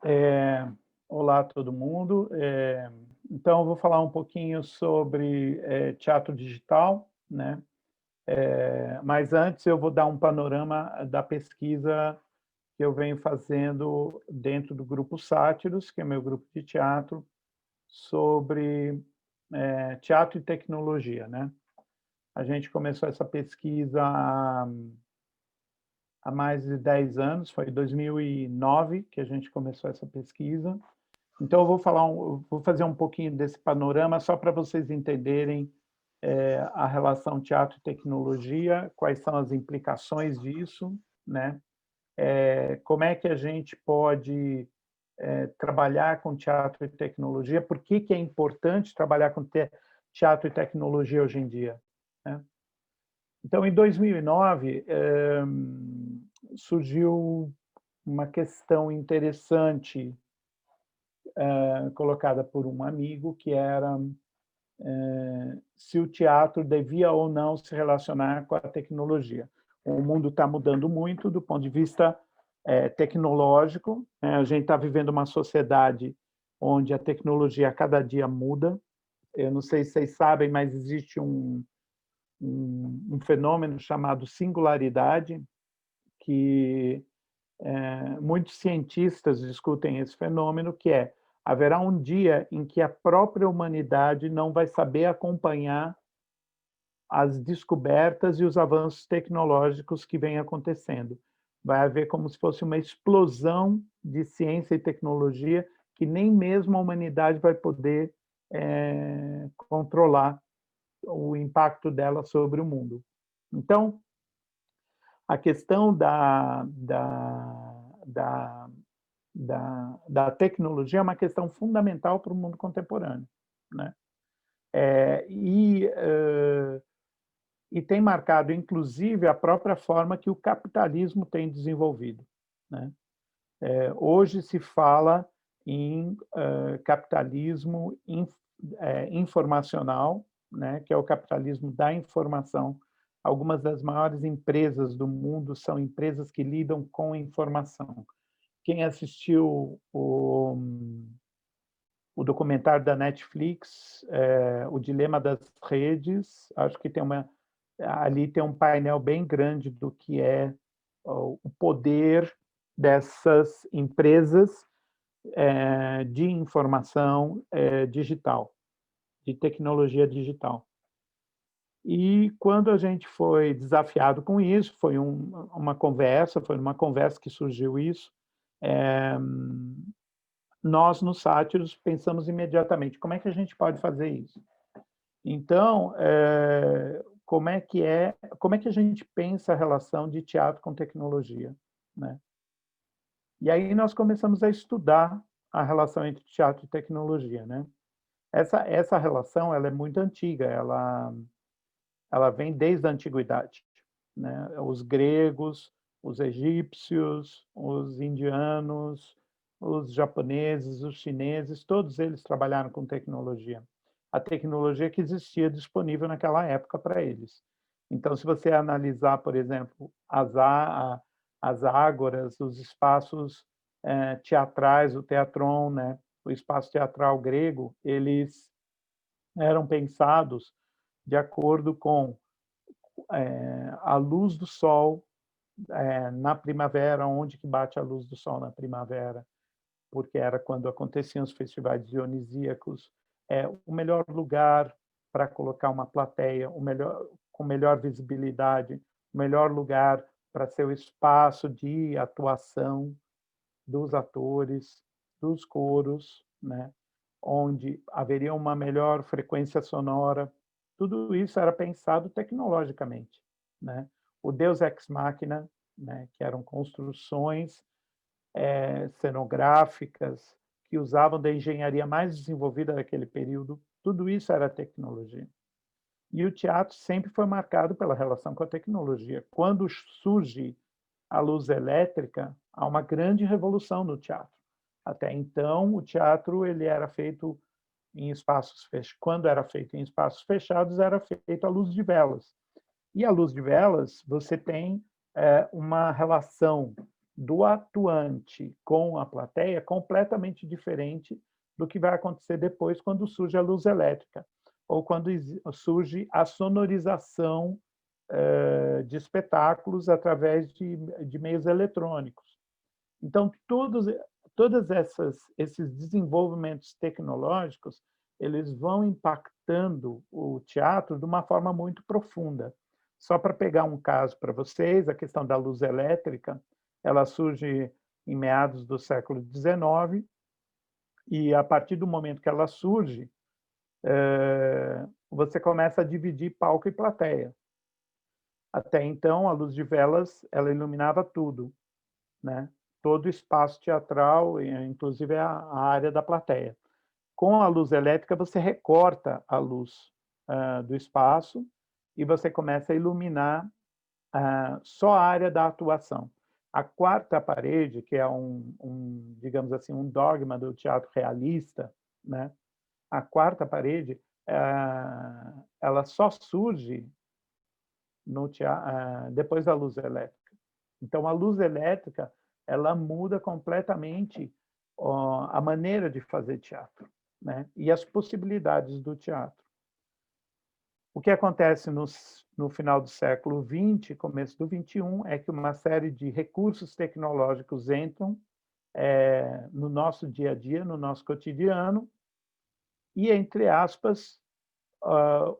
É, Olá, todo mundo. Então, eu vou falar um pouquinho sobre teatro digital, né? Mas antes eu vou dar um panorama da pesquisa que eu venho fazendo dentro do Grupo Sátiros, que é meu grupo de teatro, sobre teatro e tecnologia, né? A gente começou essa pesquisa há mais de 10 anos, foi em 2009 que a gente começou essa pesquisa. Então, eu vou fazer um pouquinho desse panorama só para vocês entenderem a relação teatro e tecnologia, quais são as implicações disso, né? Como é que a gente pode trabalhar com teatro e tecnologia, por que que é importante trabalhar com teatro e tecnologia hoje em dia, né? Então, em 2009, surgiu uma questão interessante colocada por um amigo, que era se o teatro devia ou não se relacionar com a tecnologia. O mundo está mudando muito do ponto de vista tecnológico, né? A gente está vivendo uma sociedade onde a tecnologia a cada dia muda. Eu não sei se vocês sabem, mas existe um fenômeno chamado singularidade, que muitos cientistas discutem esse fenômeno, que é: haverá um dia em que a própria humanidade não vai saber acompanhar as descobertas e os avanços tecnológicos que vêm acontecendo. Vai haver como se fosse uma explosão de ciência e tecnologia que nem mesmo a humanidade vai poder controlar o impacto dela sobre o mundo. Então, a questão da tecnologia é uma questão fundamental para o mundo contemporâneo, né? É, e, uh, e tem marcado, inclusive, a própria forma que o capitalismo tem desenvolvido, né? Hoje se fala em capitalismo informacional, né, que é o capitalismo da informação. Algumas das maiores empresas do mundo são empresas que lidam com informação. Quem assistiu o documentário da Netflix, O Dilema das Redes, acho que ali tem um painel bem grande do que é o poder dessas empresas de informação digital, de tecnologia digital. E quando a gente foi desafiado com isso, foi numa conversa que surgiu isso, nós, no Sátiros, pensamos imediatamente: como é que a gente pode fazer isso? Então, como é que a gente pensa a relação de teatro com tecnologia, né? E aí nós começamos a estudar a relação entre teatro e tecnologia, né? Essa relação, ela é muito antiga, ela vem desde a antiguidade, né? Os gregos, os egípcios, os indianos, os japoneses, os chineses, todos eles trabalharam com tecnologia. A tecnologia que existia disponível naquela época para eles. Então, se você analisar, por exemplo, as ágoras, os espaços teatrais, o teatron, né? O espaço teatral grego, eles eram pensados de acordo com a luz do sol na primavera, onde que bate a luz do sol na primavera, porque era quando aconteciam os festivais dionisíacos, o melhor lugar para colocar uma plateia, com melhor visibilidade, o melhor lugar para ser o espaço de atuação dos atores, dos coros, né? Onde haveria uma melhor frequência sonora. Tudo isso era pensado tecnologicamente, né? O Deus Ex Machina, né? Que eram construções cenográficas que usavam da engenharia mais desenvolvida daquele período. Tudo isso era tecnologia. E o teatro sempre foi marcado pela relação com a tecnologia. Quando surge a luz elétrica, há uma grande revolução no teatro. Até então, o teatro ele era feito em espaços fechados. Quando era feito em espaços fechados, era feito à luz de velas. E à luz de velas, você tem uma relação do atuante com a plateia completamente diferente do que vai acontecer depois quando surge a luz elétrica, ou quando surge a sonorização de espetáculos através de meios eletrônicos. Então, todas esses desenvolvimentos tecnológicos, eles vão impactando o teatro de uma forma muito profunda. Só para pegar um caso para vocês, a questão da luz elétrica, ela surge em meados do século XIX, e a partir do momento que ela surge, você começa a dividir palco e plateia. Até então, a luz de velas, ela iluminava tudo, né? Todo o espaço teatral, inclusive a área da plateia. Com a luz elétrica, você recorta a luz do espaço e você começa a iluminar só a área da atuação. A quarta parede, que é digamos assim, um dogma do teatro realista, né? A quarta parede, ela só surge no teatro, depois da luz elétrica. Então, a luz elétrica, ela muda completamente a maneira de fazer teatro, né? E as possibilidades do teatro. O que acontece no final do século XX, começo do XXI, é que uma série de recursos tecnológicos entram no nosso dia a dia, no nosso cotidiano, e, entre aspas,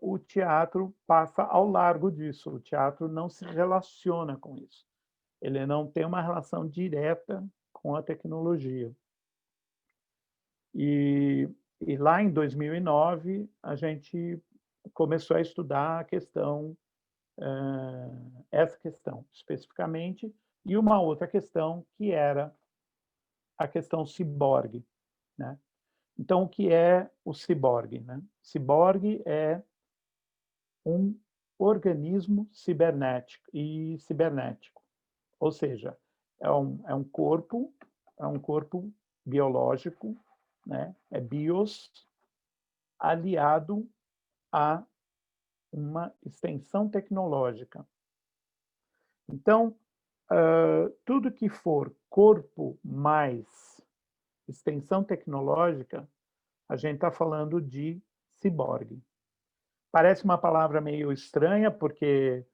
o teatro passa ao largo disso. O teatro não se relaciona com isso. Ele não tem uma relação direta com a tecnologia. E lá em 2009, a gente começou a estudar a questão, essa questão especificamente, e uma outra questão que era a questão ciborgue, né? Então, o que é o ciborgue, né? Ciborgue é um organismo cibernético, ou seja, é um corpo biológico, né? É bios aliado a uma extensão tecnológica. Então, tudo que for corpo mais extensão tecnológica, a gente está falando de ciborgue. Parece uma palavra meio estranha, porque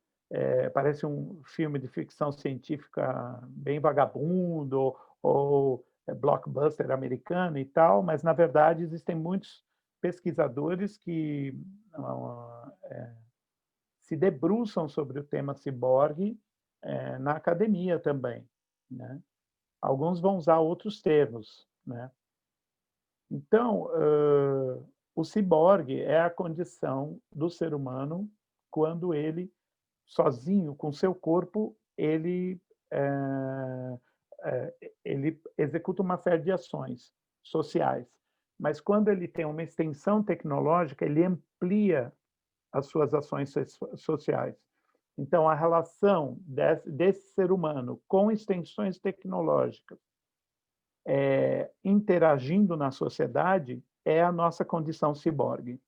parece um filme de ficção científica bem vagabundo, ou blockbuster americano e tal, mas, na verdade, existem muitos pesquisadores que se debruçam sobre o tema ciborgue na academia também, né? Alguns vão usar outros termos, né? Então, o ciborgue é a condição do ser humano quando ele, sozinho, com seu corpo, ele executa uma série de ações sociais. Mas quando ele tem uma extensão tecnológica, ele amplia as suas ações sociais. Então, a relação desse ser humano com extensões tecnológicas interagindo na sociedade é a nossa condição ciborgue.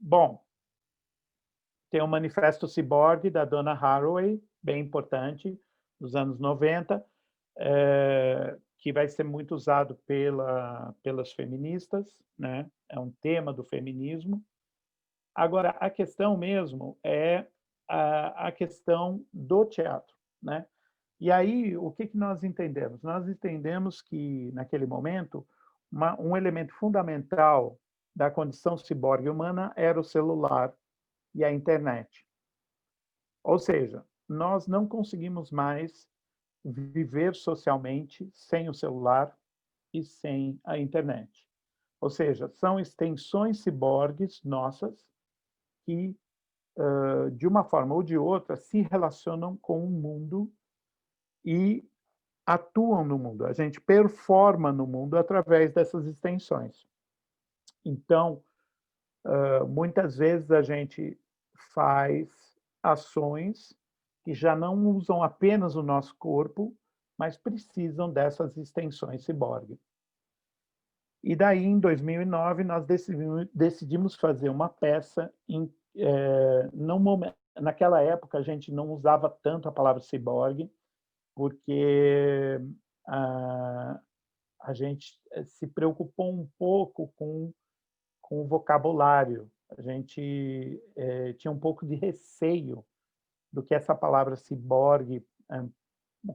Bom, tem o Manifesto Ciborgue, da Donna Haraway, bem importante, dos anos 90, que vai ser muito usado pelas feministas, né? É um tema do feminismo. Agora, a questão mesmo é a questão do teatro, né? E aí, o que nós entendemos? Nós entendemos que, naquele momento, um elemento fundamental da condição ciborgue humana era o celular e a internet. Ou seja, nós não conseguimos mais viver socialmente sem o celular e sem a internet. Ou seja, são extensões ciborgues nossas que, de uma forma ou de outra, se relacionam com o mundo e atuam no mundo. A gente performa no mundo através dessas extensões. Então, muitas vezes a gente faz ações que já não usam apenas o nosso corpo, mas precisam dessas extensões ciborgue. E daí, em 2009, nós decidimos fazer uma peça num momento naquela época, a gente não usava tanto a palavra ciborgue, porque a, a gente se preocupou um pouco com o vocabulário. A gente tinha um pouco de receio do que essa palavra ciborgue,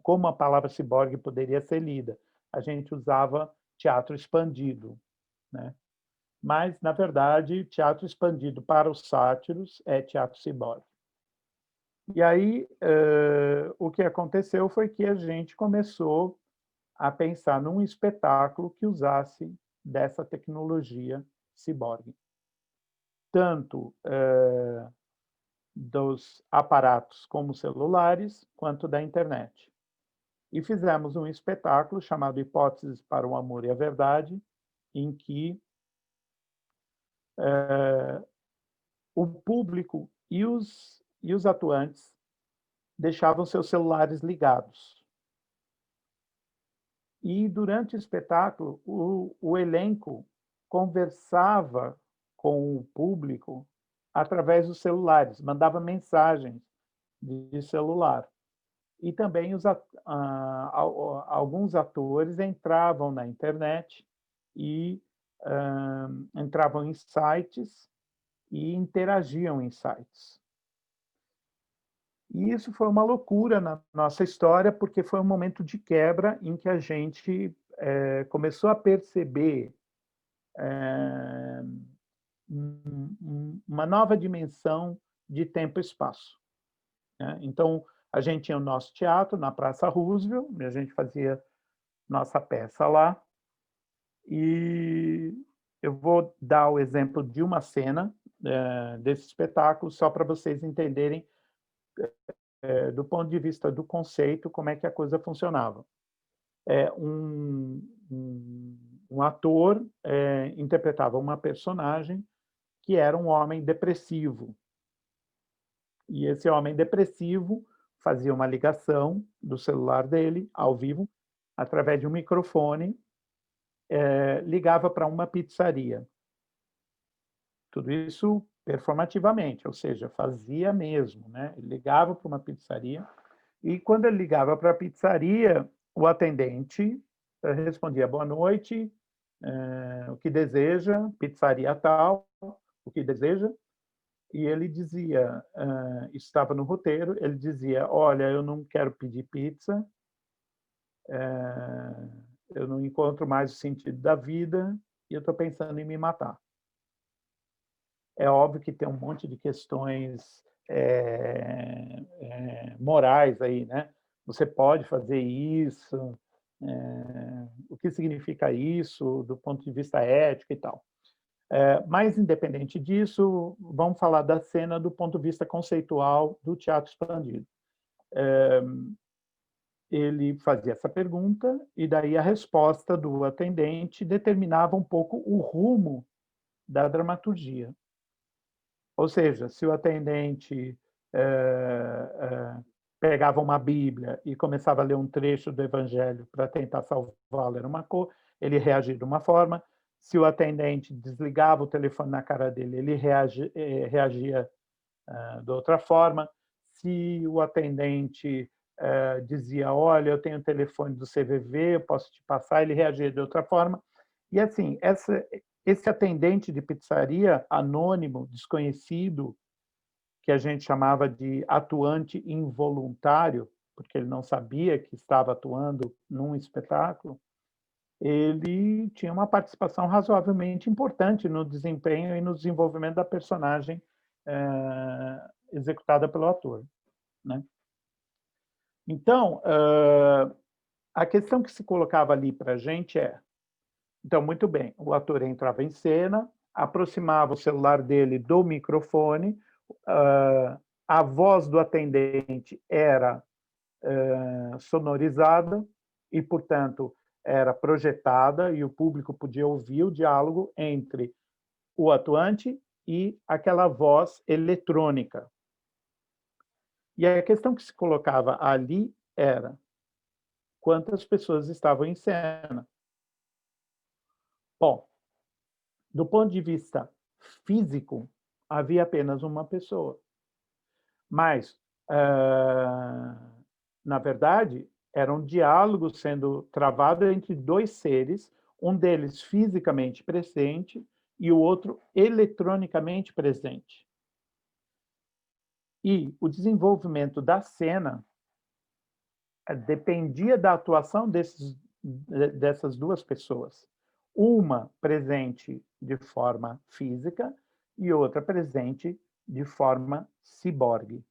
como a palavra ciborgue poderia ser lida. A gente usava teatro expandido, né? Mas, na verdade, teatro expandido para os sátiros é teatro ciborgue. E aí, o que aconteceu foi que a gente começou a pensar num espetáculo que usasse dessa tecnologia ciborgue. Tanto dos aparatos como celulares, quanto da internet. E fizemos um espetáculo chamado Hipóteses para o Amor e a Verdade, em que o público e os atuantes deixavam seus celulares ligados. E, durante o espetáculo, o elenco conversava com o público através dos celulares, mandava mensagens de celular. E também alguns atores entravam na internet e entravam em sites e interagiam em sites. E isso foi uma loucura na nossa história, porque foi um momento de quebra em que a gente começou a perceber uma nova dimensão de tempo e espaço, né? Então, a gente tinha o nosso teatro na Praça Roosevelt, e a gente fazia nossa peça lá, e eu vou dar o exemplo de uma cena desse espetáculo, só para vocês entenderem, do ponto de vista do conceito, como é que a coisa funcionava. Um ator interpretava uma personagem que era um homem depressivo. E esse homem depressivo fazia uma ligação do celular dele, ao vivo, através de um microfone, ligava para uma pizzaria. Tudo isso performativamente, ou seja, fazia mesmo, né? Ele ligava para uma pizzaria e, quando ele ligava para a pizzaria, o atendente respondia: boa noite, o que deseja, pizzaria tal, o que deseja. E ele dizia, estava no roteiro, ele dizia: olha, eu não quero pedir pizza, eu não encontro mais o sentido da vida e eu estou pensando em me matar. É óbvio que tem um monte de questões morais aí, né? Você pode fazer isso, o que significa isso do ponto de vista ético e tal. Mas, independente disso, vamos falar da cena do ponto de vista conceitual do teatro expandido. Ele fazia essa pergunta e daí a resposta do atendente determinava um pouco o rumo da dramaturgia. Ou seja, se o atendente pegava uma Bíblia e começava a ler um trecho do Evangelho para tentar salvá-lo, ele reagia de uma forma. Se o atendente desligava o telefone na cara dele, ele reagia de outra forma. Se o atendente dizia: olha, eu tenho o telefone do CVV, eu posso te passar, ele reagia de outra forma. E, assim, esse atendente de pizzaria anônimo, desconhecido, que a gente chamava de atuante involuntário, porque ele não sabia que estava atuando num espetáculo, ele tinha uma participação razoavelmente importante no desempenho e no desenvolvimento da personagem executada pelo ator, né? Então, a questão que se colocava ali para a gente então, muito bem, o ator entrava em cena, aproximava o celular dele do microfone, a voz do atendente era sonorizada e, portanto, era projetada e o público podia ouvir o diálogo entre o atuante e aquela voz eletrônica. E a questão que se colocava ali era: quantas pessoas estavam em cena? Bom, do ponto de vista físico, havia apenas uma pessoa. Mas, na verdade, era um diálogo sendo travado entre dois seres, um deles fisicamente presente e o outro eletronicamente presente. E o desenvolvimento da cena dependia da atuação dessas duas pessoas. Uma presente de forma física e outra presente de forma ciborgue.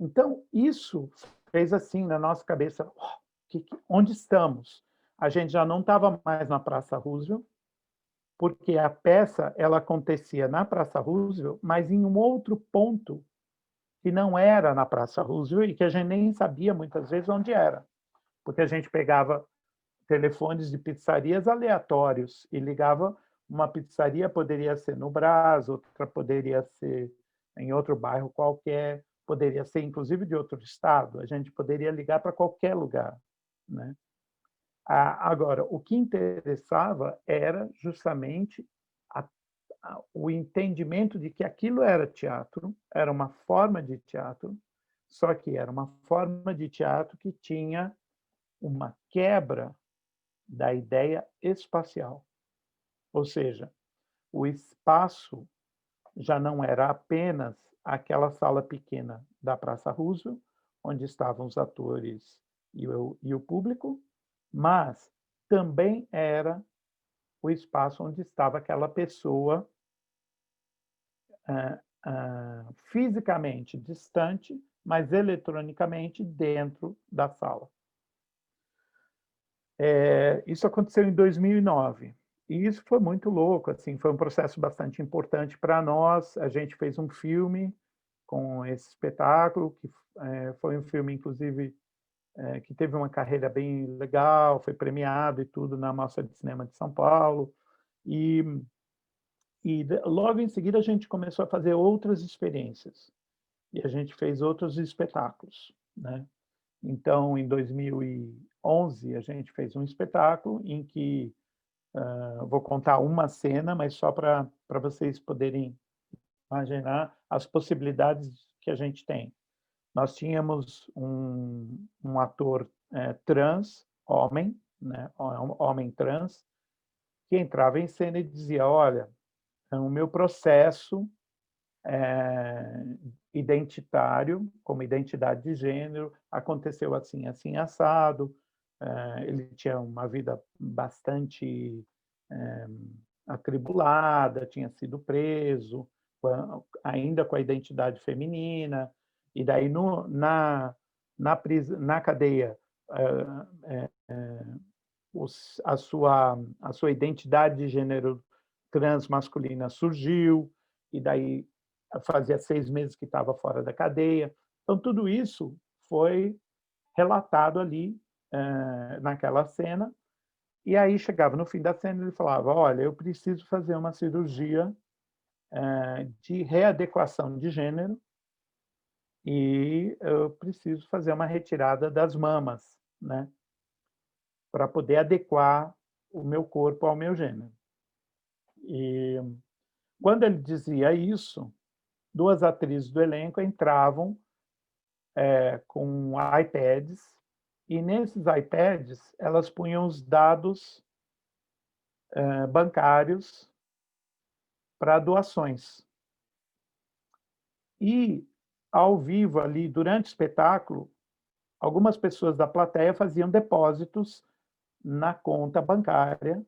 Então, isso fez assim na nossa cabeça, onde estamos? A gente já não estava mais na Praça Roosevelt, porque a peça ela acontecia na Praça Roosevelt, mas em um outro ponto que não era na Praça Roosevelt e que a gente nem sabia muitas vezes onde era, porque a gente pegava telefones de pizzarias aleatórios e ligava. Uma pizzaria poderia ser no Brás, outra poderia ser em outro bairro qualquer, poderia ser inclusive de outro estado. A gente poderia ligar para qualquer lugar, né? Agora, o que interessava era justamente o entendimento de que aquilo era teatro, era uma forma de teatro, só que era uma forma de teatro que tinha uma quebra da ideia espacial. Ou seja, o espaço já não era apenas aquela sala pequena da Praça Roosevelt, onde estavam os atores e o público, mas também era o espaço onde estava aquela pessoa fisicamente distante, mas eletronicamente dentro da sala. Isso aconteceu em 2009. E isso foi muito louco, assim, foi um processo bastante importante para nós. A gente fez um filme com esse espetáculo, que foi um filme, inclusive, que teve uma carreira bem legal, foi premiado e tudo na Mostra de Cinema de São Paulo. E logo em seguida a gente começou a fazer outras experiências. E a gente fez outros espetáculos, né? Então, em 2011, a gente fez um espetáculo em que, vou contar uma cena, mas só para vocês poderem imaginar as possibilidades que a gente tem. Nós tínhamos um ator trans, homem, né, homem trans, que entrava em cena e dizia: olha, o meu processo identitário, como identidade de gênero, aconteceu assim, assim, assado. Ele tinha uma vida bastante atribulada, tinha sido preso, ainda com a identidade feminina, e daí na cadeia a sua identidade de gênero transmasculina surgiu, e daí fazia 6 meses que estava fora da cadeia. Então, tudo isso foi relatado ali naquela cena, e aí chegava no fim da cena e ele falava: olha, eu preciso fazer uma cirurgia de readequação de gênero e eu preciso fazer uma retirada das mamas, né, para poder adequar o meu corpo ao meu gênero. E quando ele dizia isso, 2 atrizes do elenco entravam com iPads, e nesses iPads elas punham os dados bancários para doações. E, ao vivo, ali, durante o espetáculo, algumas pessoas da plateia faziam depósitos na conta bancária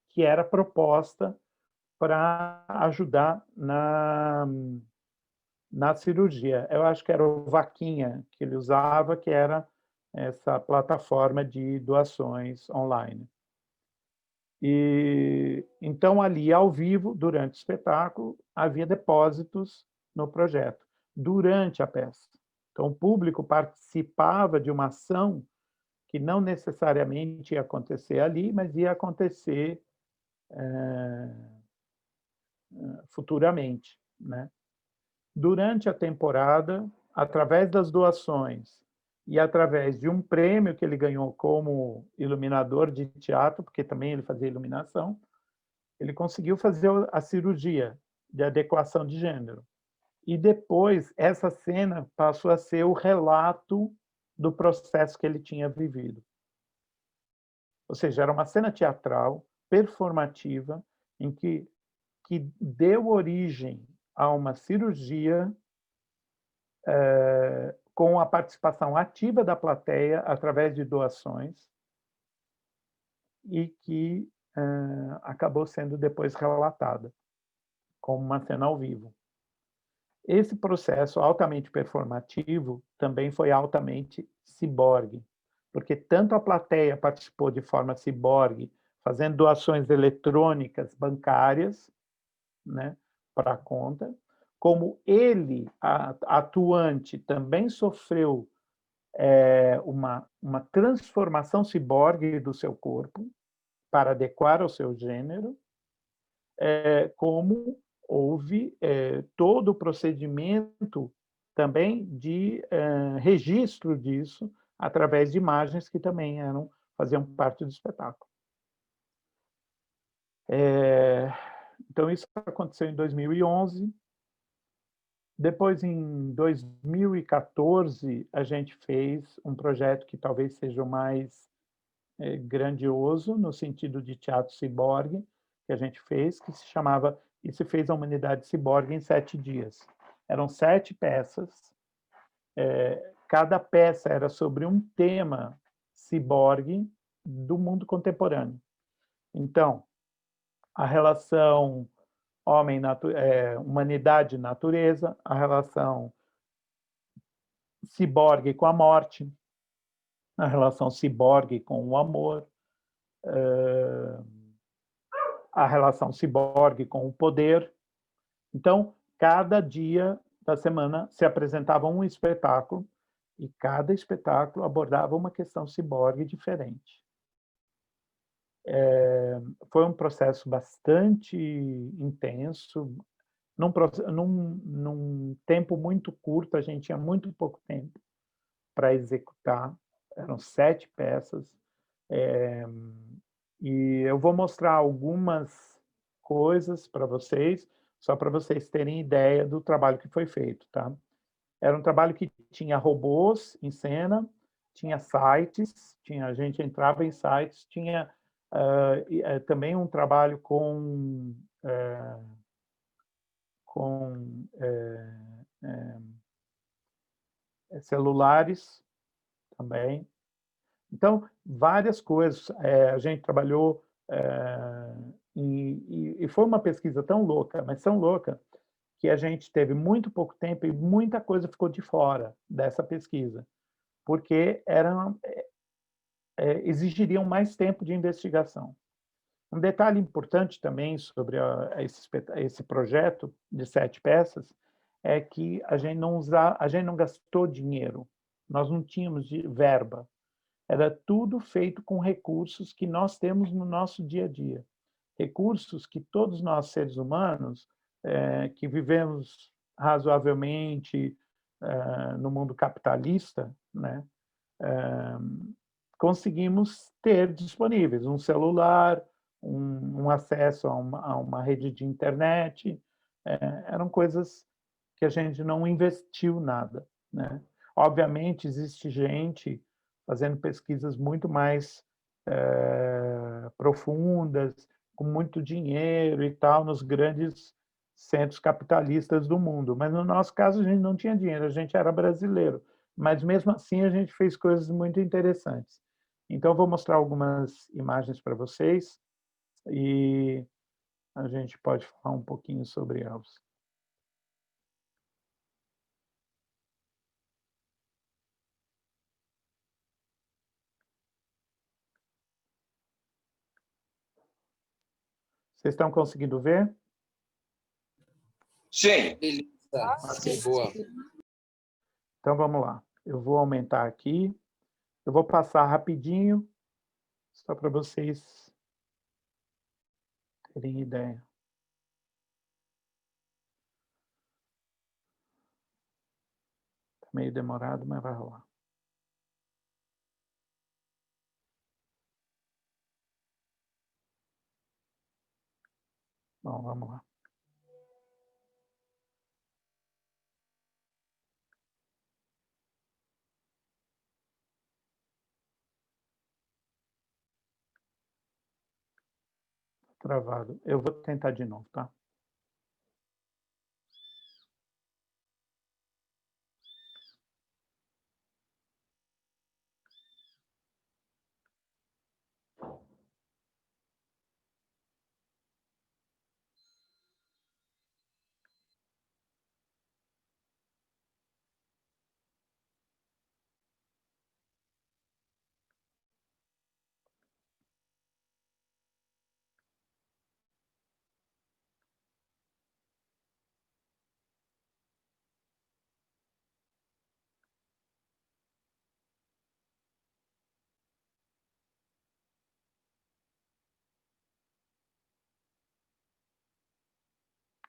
que era proposta para ajudar na cirurgia. Eu acho que era o Vaquinha que ele usava, que era essa plataforma de doações online. E então, ali, ao vivo, durante o espetáculo, havia depósitos no projeto, durante a peça. Então, o público participava de uma ação que não necessariamente ia acontecer ali, mas ia acontecer futuramente, né? Durante a temporada, através das doações e através de um prêmio que ele ganhou como iluminador de teatro, porque também ele fazia iluminação, Ele conseguiu fazer a cirurgia de adequação de gênero. E depois, essa cena passou a ser o relato do processo que ele tinha vivido. Ou seja, era uma cena teatral, performativa, em que deu origem a uma cirurgia com a participação ativa da plateia através de doações e que acabou sendo depois relatada como uma cena ao vivo. Esse processo altamente performativo também foi altamente ciborgue, porque tanto a plateia participou de forma ciborgue, fazendo doações eletrônicas bancárias, né, para a conta, como ele, atuante, também sofreu uma transformação ciborgue do seu corpo para adequar ao seu gênero, como houve todo o procedimento também de registro disso através de imagens que também faziam parte do espetáculo. Então, isso aconteceu em 2011. Depois, em 2014, a gente fez um projeto que talvez seja o mais grandioso, no sentido de teatro ciborgue, que a gente fez, que se chamava E se fez a Humanidade Ciborgue em 7 dias. Eram 7 peças. Cada peça era sobre um tema ciborgue do mundo contemporâneo. Então, a relação humanidade-natureza, a relação ciborgue com a morte, a relação ciborgue com o amor, a relação ciborgue com o poder. Então, cada dia da semana se apresentava um espetáculo e cada espetáculo abordava uma questão ciborgue diferente. Foi um processo bastante intenso. Num tempo muito curto, a gente tinha muito pouco tempo para executar. Eram 7 peças. E eu vou mostrar algumas coisas para vocês, só para vocês terem ideia do trabalho que foi feito, tá? Era um trabalho que tinha robôs em cena, tinha sites, a gente entrava em sites, tinha também um trabalho com celulares também. Então, várias coisas. A gente trabalhou e foi uma pesquisa tão louca, mas tão louca, que a gente teve muito pouco tempo e muita coisa ficou de fora dessa pesquisa, porque exigiriam mais tempo de investigação. Um detalhe importante também sobre esse projeto de 7 peças é que a gente não gastou dinheiro, nós não tínhamos verba. Era tudo feito com recursos que nós temos no nosso dia a dia. Recursos que todos nós, seres humanos, que vivemos razoavelmente no mundo capitalista, né, conseguimos ter disponíveis. Um celular, um acesso a uma rede de internet. Eram coisas que a gente não investiu nada, né? Obviamente, existe gente fazendo pesquisas muito mais profundas, com muito dinheiro e tal, nos grandes centros capitalistas do mundo. Mas, no nosso caso, a gente não tinha dinheiro, a gente era brasileiro. Mas, mesmo assim, a gente fez coisas muito interessantes. Então, eu vou mostrar algumas imagens para vocês e a gente pode falar um pouquinho sobre elas. Vocês estão conseguindo ver? Sim. Sim, boa. Então, vamos lá. Eu vou aumentar aqui. Eu vou passar rapidinho, só para vocês terem ideia. Está meio demorado, mas vai rolar. Bom, vamos lá. Travado. Eu vou tentar de novo, tá?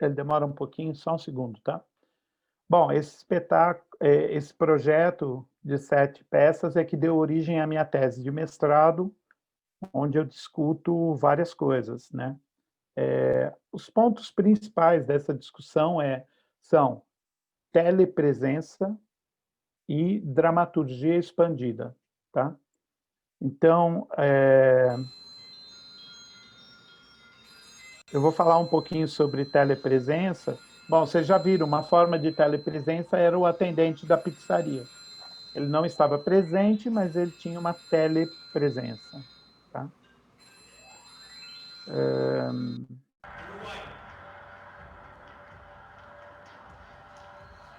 Ele demora um pouquinho, só um segundo, tá? Bom, esse espetáculo, esse projeto de 7 peças é que deu origem à minha tese de mestrado, onde eu discuto várias coisas, né? Os pontos principais dessa discussão são telepresença e dramaturgia expandida, tá? Então, eu vou falar um pouquinho sobre telepresença. Bom, vocês já viram, uma forma de telepresença era o atendente da pizzaria. Ele não estava presente, mas ele tinha uma telepresença. Tá?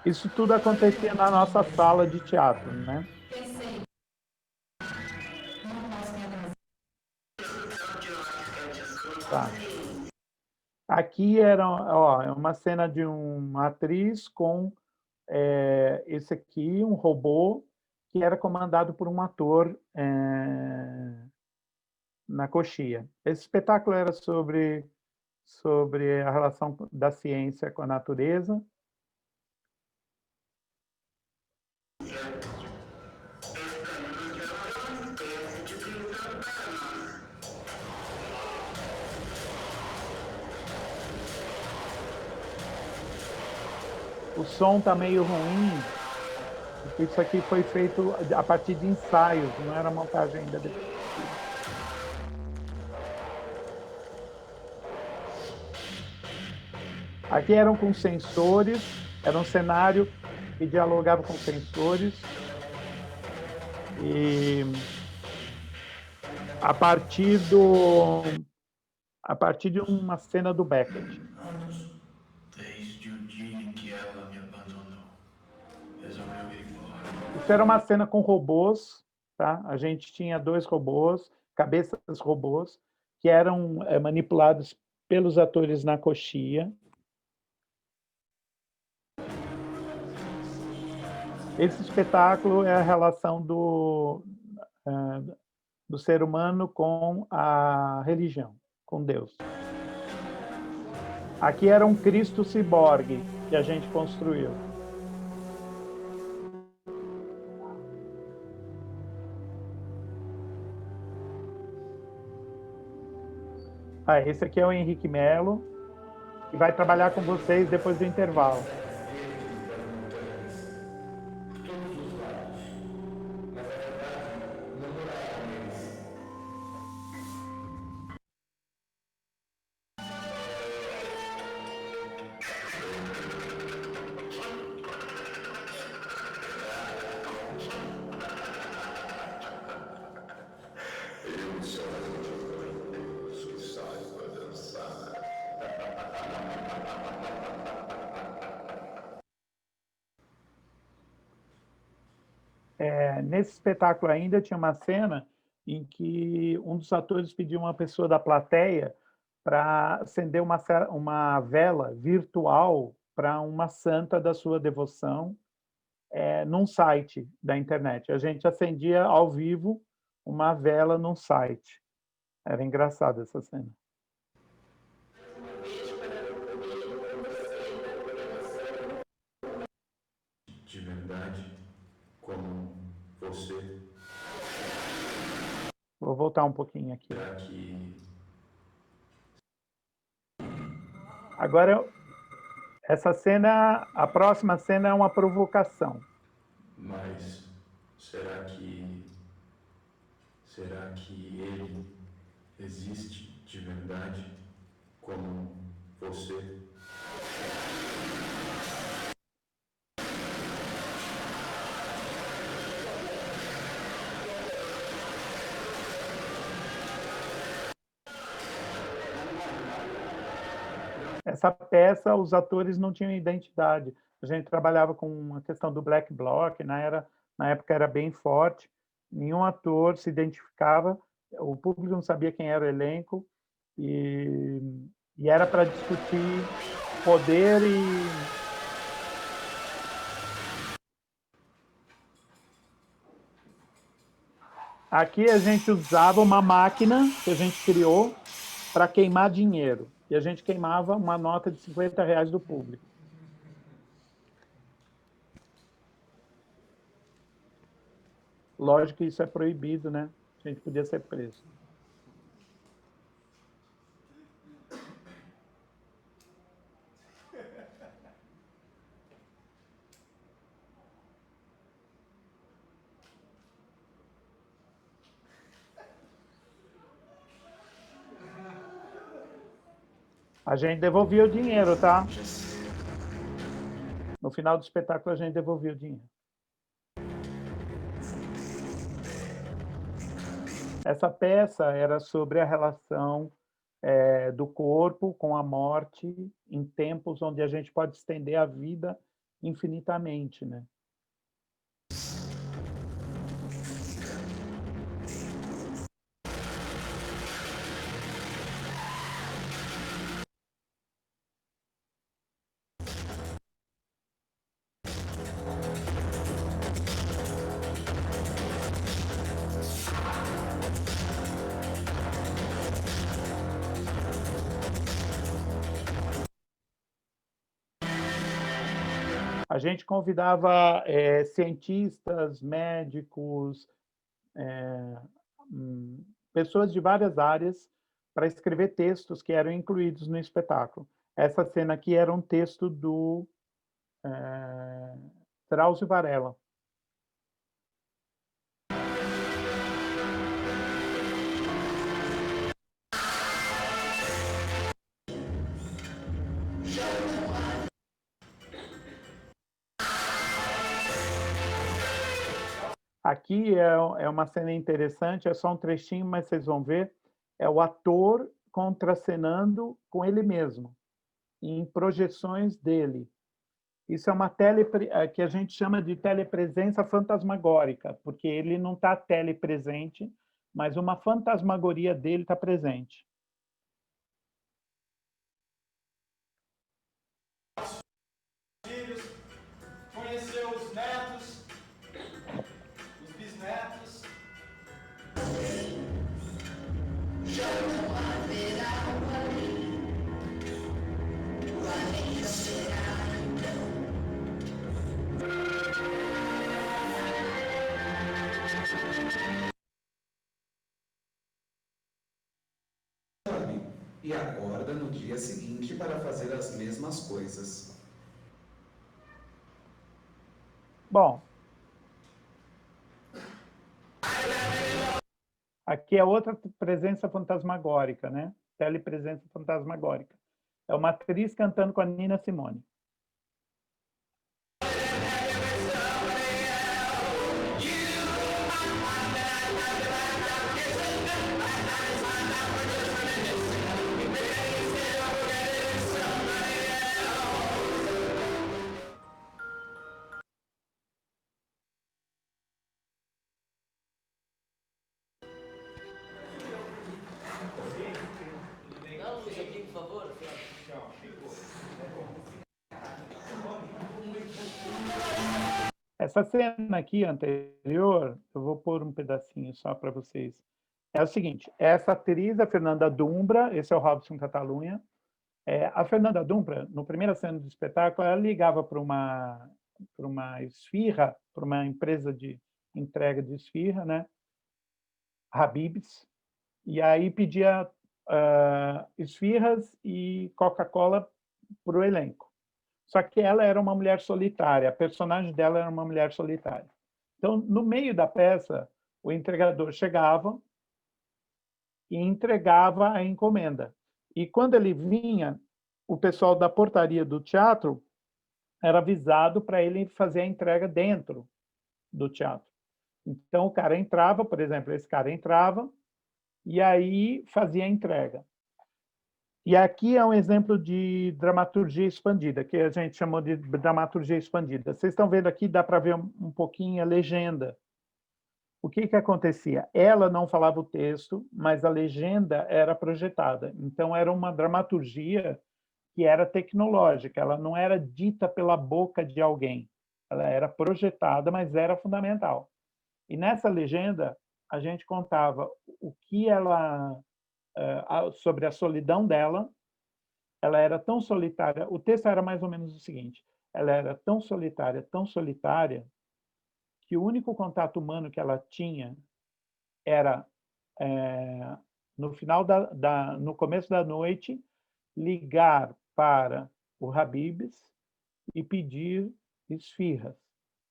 Isso tudo acontecia na nossa sala de teatro, né? Tá. Aqui era, ó, é uma cena de uma atriz com esse aqui, um robô, que era comandado por um ator na coxia. Esse espetáculo era sobre a relação da ciência com a natureza. O som está meio ruim, porque isso aqui foi feito a partir de ensaios, não era montagem ainda definitiva. Aqui eram com sensores, era um cenário que dialogava com sensores. E a partir de uma cena do Beckett. Anos desde o dia em que ela me abandonou. Resolveu ir embora. Isso era uma cena com robôs, tá? A gente tinha 2 robôs, cabeças robôs, que eram manipulados pelos atores na coxia. Esse espetáculo é a relação do ser humano com a religião, com Deus. Aqui era um Cristo ciborgue que a gente construiu. Esse aqui é o Henrique Melo, que vai trabalhar com vocês depois do intervalo. Nesse espetáculo ainda tinha uma cena em que um dos atores pediu uma pessoa da plateia para acender uma vela virtual para uma santa da sua devoção num site da internet. A gente acendia ao vivo uma vela num site. Era engraçada essa cena. De verdade, como você. Vou voltar um pouquinho aqui. Será que Agora, essa cena, a próxima cena é uma provocação. Mas será que ele existe de verdade como você? Essa peça, os atores não tinham identidade. A gente trabalhava com a questão do black bloc, na época era bem forte. Nenhum ator se identificava, o público não sabia quem era o elenco, e, e era para discutir poder e... Aqui a gente usava uma máquina que a gente criou para queimar dinheiro. E a gente queimava uma nota de R$ 50 do público. Lógico que isso é proibido, né? A gente podia ser preso. A gente devolvia o dinheiro, tá? No final do espetáculo, a gente devolvia o dinheiro. Essa peça era sobre a relação do corpo com a morte em tempos onde a gente pode estender a vida infinitamente, né? A gente convidava cientistas, médicos, pessoas de várias áreas para escrever textos que eram incluídos no espetáculo. Essa cena aqui era um texto do Drauzio Varela. Aqui é uma cena interessante, é só um trechinho, mas vocês vão ver. É o ator contracenando com ele mesmo, em projeções dele. Isso é uma que a gente chama de telepresença fantasmagórica, porque ele não está telepresente, mas uma fantasmagoria dele está presente. Conheceu os netos, os bisnetos. Já não haverá planeta será e acorda no dia seguinte para fazer as mesmas coisas. Bom, aqui é outra presença fantasmagórica, né? Telepresença fantasmagórica. É uma atriz cantando com a Nina Simone. Essa cena aqui anterior, eu vou pôr um pedacinho só para vocês. É o seguinte, essa atriz, a Fernanda Dumbra, esse é o Robson Catalunha. A Fernanda Dumbra, no primeira cena do espetáculo, ela ligava para uma esfirra, para uma empresa de entrega de esfirra, né? Habib's, e aí pedia esfirras e Coca-Cola para o elenco. Só que ela era uma mulher solitária, a personagem dela era uma mulher solitária. Então, no meio da peça, o entregador chegava e entregava a encomenda. E quando ele vinha, o pessoal da portaria do teatro era avisado para ele fazer a entrega dentro do teatro. Então, o cara entrava, por exemplo, esse cara entrava e aí fazia a entrega. E aqui é um exemplo de dramaturgia expandida, que a gente chamou de dramaturgia expandida. Vocês estão vendo aqui, dá para ver um pouquinho a legenda. O que acontecia? Ela não falava o texto, mas a legenda era projetada. Então, era uma dramaturgia que era tecnológica, ela não era dita pela boca de alguém. Ela era projetada, mas era fundamental. E nessa legenda, a gente contava o que ela sobre a solidão dela. Ela era tão solitária. O texto era mais ou menos o seguinte: ela era tão solitária, que o único contato humano que ela tinha era no final no começo da noite, ligar para o Habib's e pedir esfirras.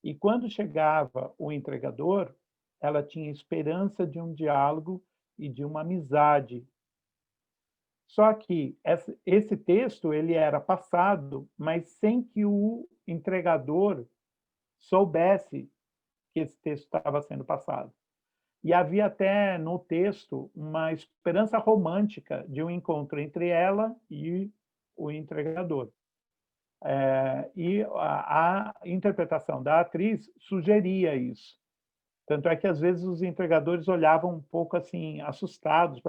E quando chegava o entregador, ela tinha esperança de um diálogo e de uma amizade. Só que esse texto ele era passado, mas sem que o entregador soubesse que esse texto estava sendo passado. E havia até no texto uma esperança romântica de um encontro entre ela e o entregador. E a interpretação da atriz sugeria isso. Tanto é que, às vezes, os entregadores olhavam um pouco assim, assustados,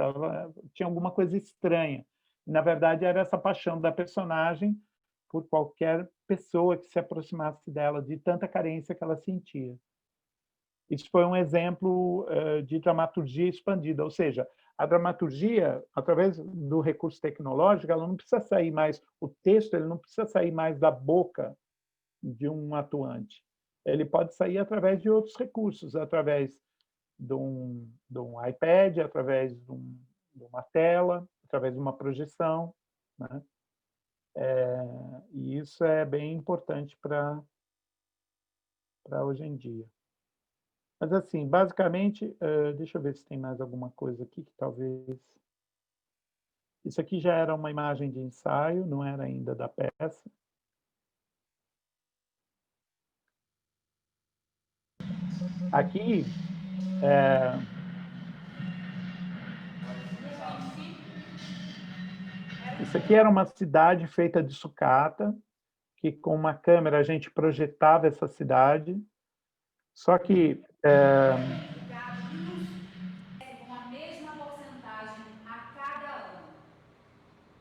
tinha alguma coisa estranha. Na verdade, era essa paixão da personagem por qualquer pessoa que se aproximasse dela, de tanta carência que ela sentia. Isso foi um exemplo de dramaturgia expandida, ou seja, a dramaturgia, através do recurso tecnológico, ela não precisa sair mais, o texto ele não precisa sair mais da boca de um atuante. Ele pode sair através de outros recursos, através de um iPad, através de uma tela, através de uma projeção, né? E isso é bem importante para hoje em dia. Mas, assim, basicamente, deixa eu ver se tem mais alguma coisa aqui que talvez... Isso aqui já era uma imagem de ensaio, não era ainda da peça. Aqui, isso aqui era uma cidade feita de sucata, que com uma câmera a gente projetava essa cidade. Só que com a mesma porcentagem a cada ano.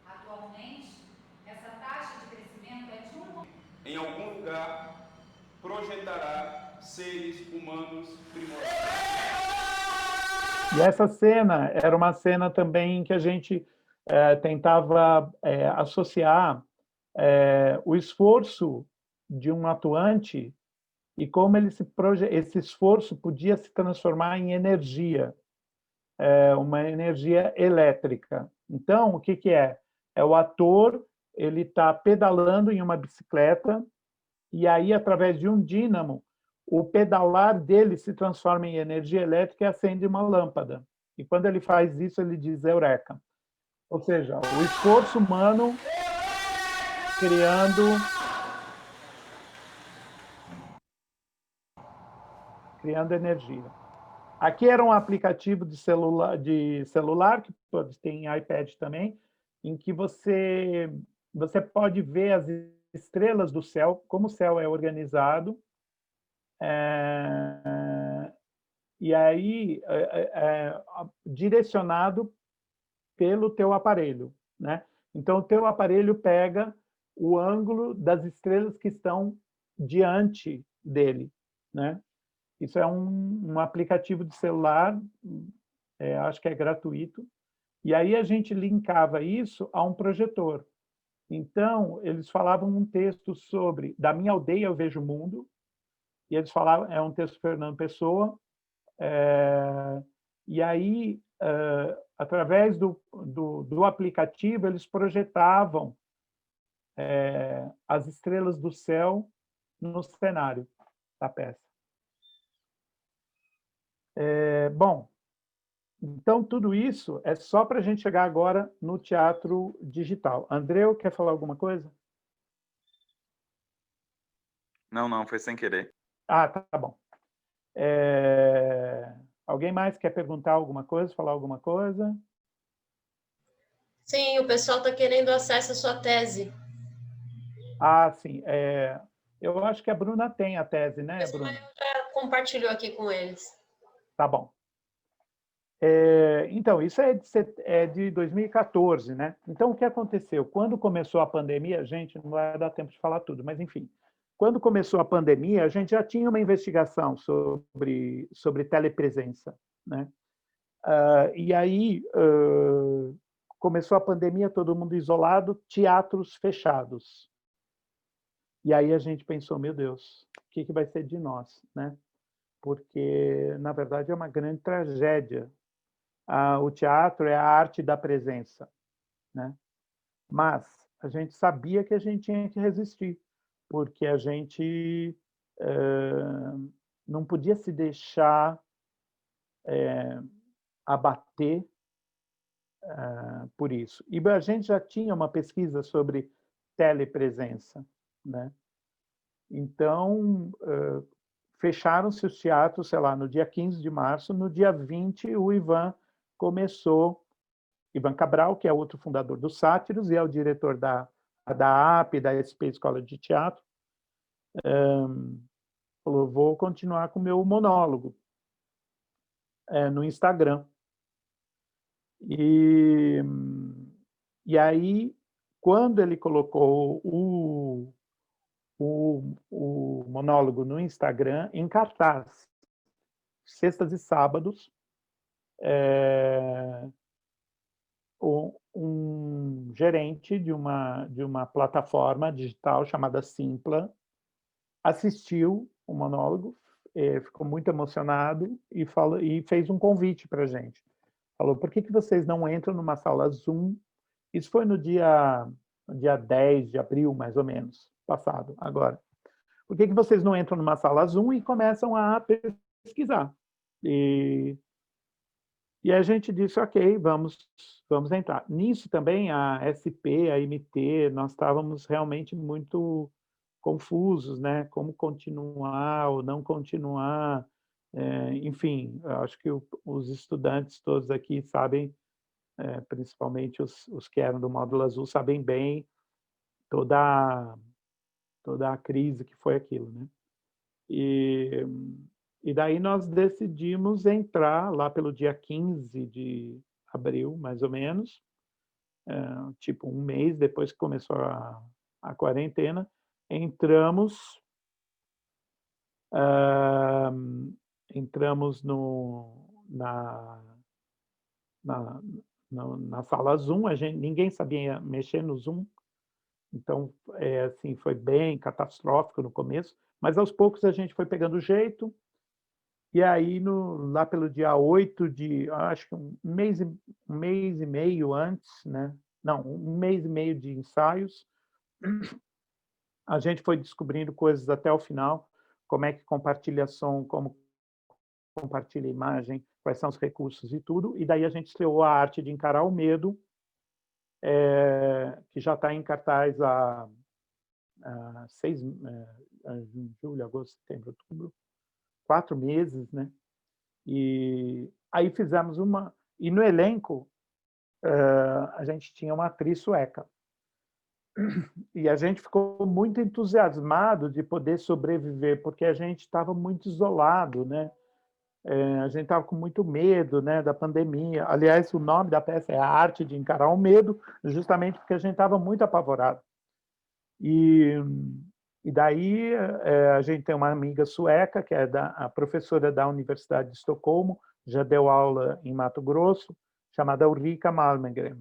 Atualmente, essa taxa de crescimento é de 1%. Em algum lugar, projetará seres humanos primordiais. E essa cena era uma cena também que a gente tentava associar o esforço de um atuante e como esse esforço podia se transformar em energia, uma energia elétrica. Então, o que é? É o ator, ele está pedalando em uma bicicleta e aí, através de um dínamo, o pedalar dele se transforma em energia elétrica e acende uma lâmpada. E quando ele faz isso, ele diz eureka. Ou seja, o esforço humano criando energia. Aqui era um aplicativo de celular que tem iPad também, em que você pode ver as estrelas do céu, como o céu é organizado, e aí direcionado pelo teu aparelho, né? Então, o teu aparelho pega o ângulo das estrelas que estão diante dele, né? Isso é um aplicativo de celular, acho que é gratuito, e aí a gente linkava isso a um projetor. Então, eles falavam um texto sobre Da Minha Aldeia Eu Vejo o Mundo, e eles falavam, é um texto do Fernando Pessoa, e aí, através do aplicativo, eles projetavam as estrelas do céu no cenário da peça. Bom, então tudo isso é só para a gente chegar agora no teatro digital. Andreu, quer falar alguma coisa? Não, foi sem querer. Ah, tá bom. Alguém mais quer perguntar alguma coisa, falar alguma coisa? Sim, o pessoal está querendo acesso à sua tese. Ah, sim. Eu acho que a Bruna tem a tese, né, Mas Bruna? já compartilhou aqui com eles. Tá bom. Então, isso é de 2014, né? Então, o que aconteceu? Quando começou a pandemia, gente, não vai dar tempo de falar tudo, mas enfim. Quando começou a pandemia, a gente já tinha uma investigação sobre telepresença, né? E aí começou a pandemia, todo mundo isolado, teatros fechados. E aí a gente pensou, meu Deus, o que vai ser de nós, né? Porque, na verdade, é uma grande tragédia. O teatro é a arte da presença, né? Mas a gente sabia que a gente tinha que resistir, porque a gente não podia se deixar abater por isso. E a gente já tinha uma pesquisa sobre telepresença, né? Então, fecharam-se os teatros, sei lá, no dia 15 de março, no dia 20, o Ivan Cabral, que é outro fundador do Sátiros e é o diretor da AP, da SP Escola de Teatro, falou, vou continuar com o meu monólogo no Instagram. E aí, quando ele colocou o monólogo no Instagram, em cartaz, sextas e sábados, um gerente de uma plataforma digital chamada Simpla assistiu o monólogo, ficou muito emocionado e fez um convite para a gente. Falou, por que vocês não entram numa sala Zoom? Isso foi no dia 10 de abril, mais ou menos, passado, agora. Por que vocês não entram numa sala Zoom e começam a pesquisar? E a gente disse, ok, vamos entrar. Nisso também, a SP, a MT, nós estávamos realmente muito confusos, né? Como continuar ou não continuar. Enfim, acho que os estudantes todos aqui sabem, principalmente os que eram do Módulo Azul, sabem bem toda a crise que foi aquilo, né? E daí nós decidimos entrar lá pelo dia 15 de abril, mais ou menos, tipo um mês depois que começou a quarentena, entramos na sala Zoom, ninguém sabia mexer no Zoom, então assim, foi bem catastrófico no começo, mas aos poucos a gente foi pegando o jeito, e aí lá pelo dia 8 acho que um mês e meio antes, né? Não, um mês e meio de ensaios, a gente foi descobrindo coisas até o final, como é que compartilha som, como compartilha imagem, quais são os recursos e tudo, e daí a gente estreou a arte de encarar o medo, que já está em cartaz há julho, agosto, setembro, outubro, 4 meses, né? E aí fizemos e no elenco a gente tinha uma atriz sueca. E a gente ficou muito entusiasmado de poder sobreviver, porque a gente estava muito isolado, né? A gente estava com muito medo, né, da pandemia. Aliás, o nome da peça é A Arte de Encarar o Medo, justamente porque a gente estava muito apavorado. E daí a gente tem uma amiga sueca, que é a professora da Universidade de Estocolmo, já deu aula em Mato Grosso, chamada Ulrika Malmgren.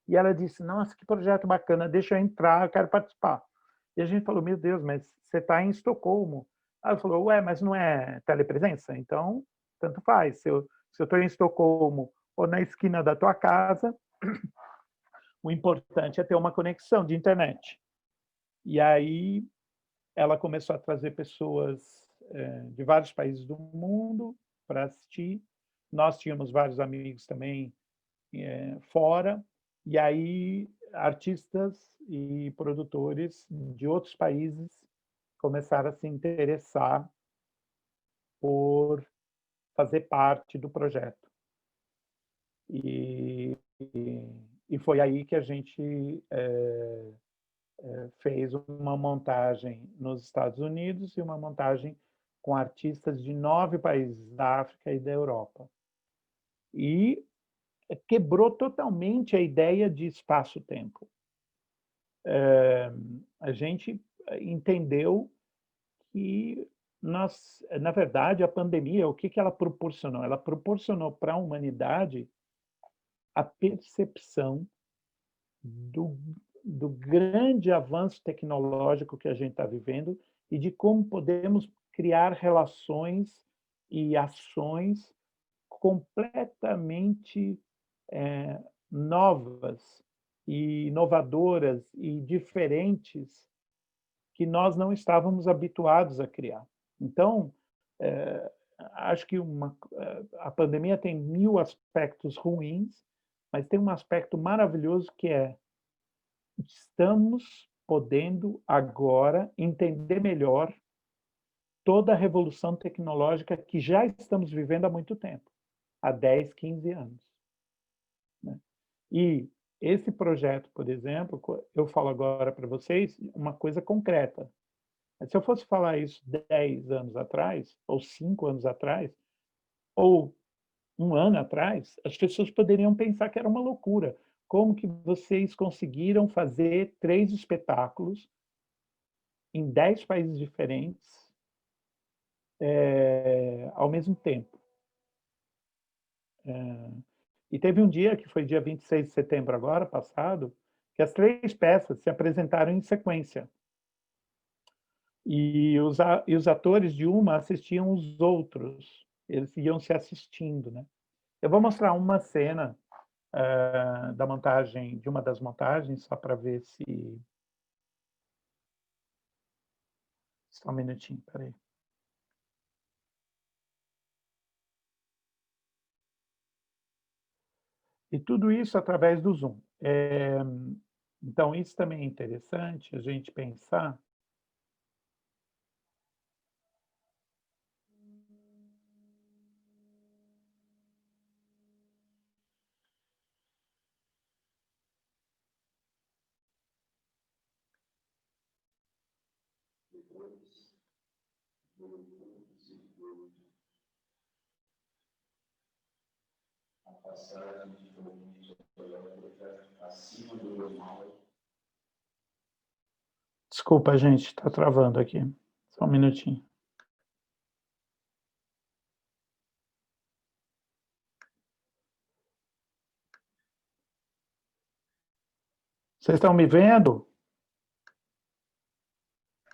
E ela disse, nossa, que projeto bacana, deixa eu entrar, eu quero participar. E a gente falou, meu Deus, mas você está em Estocolmo. Ela falou, ué, mas não é telepresença? Então, tanto faz. Se eu estou em Estocolmo ou na esquina da tua casa, o importante é ter uma conexão de internet. E aí ela começou a trazer pessoas de vários países do mundo para assistir. Nós tínhamos vários amigos também fora, e aí artistas e produtores de outros países começaram a se interessar por fazer parte do projeto. E foi aí que a gente fez uma montagem nos Estados Unidos e uma montagem com artistas de 9 países da África e da Europa. E quebrou totalmente a ideia de espaço-tempo. A gente entendeu que na verdade, a pandemia, o que ela proporcionou? Ela proporcionou para a humanidade a percepção do grande avanço tecnológico que a gente está vivendo e de como podemos criar relações e ações completamente novas e inovadoras e diferentes que nós não estávamos habituados a criar. Então, acho que a pandemia tem 1000 aspectos ruins, mas tem um aspecto maravilhoso que estamos podendo agora entender melhor toda a revolução tecnológica que já estamos vivendo há muito tempo, há 10, 15 anos. Né? E esse projeto, por exemplo, eu falo agora para vocês uma coisa concreta. Se eu fosse falar isso 10 anos atrás, ou 5 anos atrás, ou 1 ano atrás, as pessoas poderiam pensar que era uma loucura. Como que vocês conseguiram fazer 3 espetáculos em 10 países diferentes ao mesmo tempo? E teve um dia, que foi dia 26 de setembro agora, passado, que as 3 peças se apresentaram em sequência. E os atores de uma assistiam os outros. Eles iam se assistindo, né? Eu vou mostrar uma cena da montagem, de uma das montagens, só para ver se... Só um minutinho, peraí. E tudo isso através do Zoom. Então, isso também é interessante, a gente pensar. Desculpa, gente, está travando aqui. Só um minutinho. Vocês estão me vendo?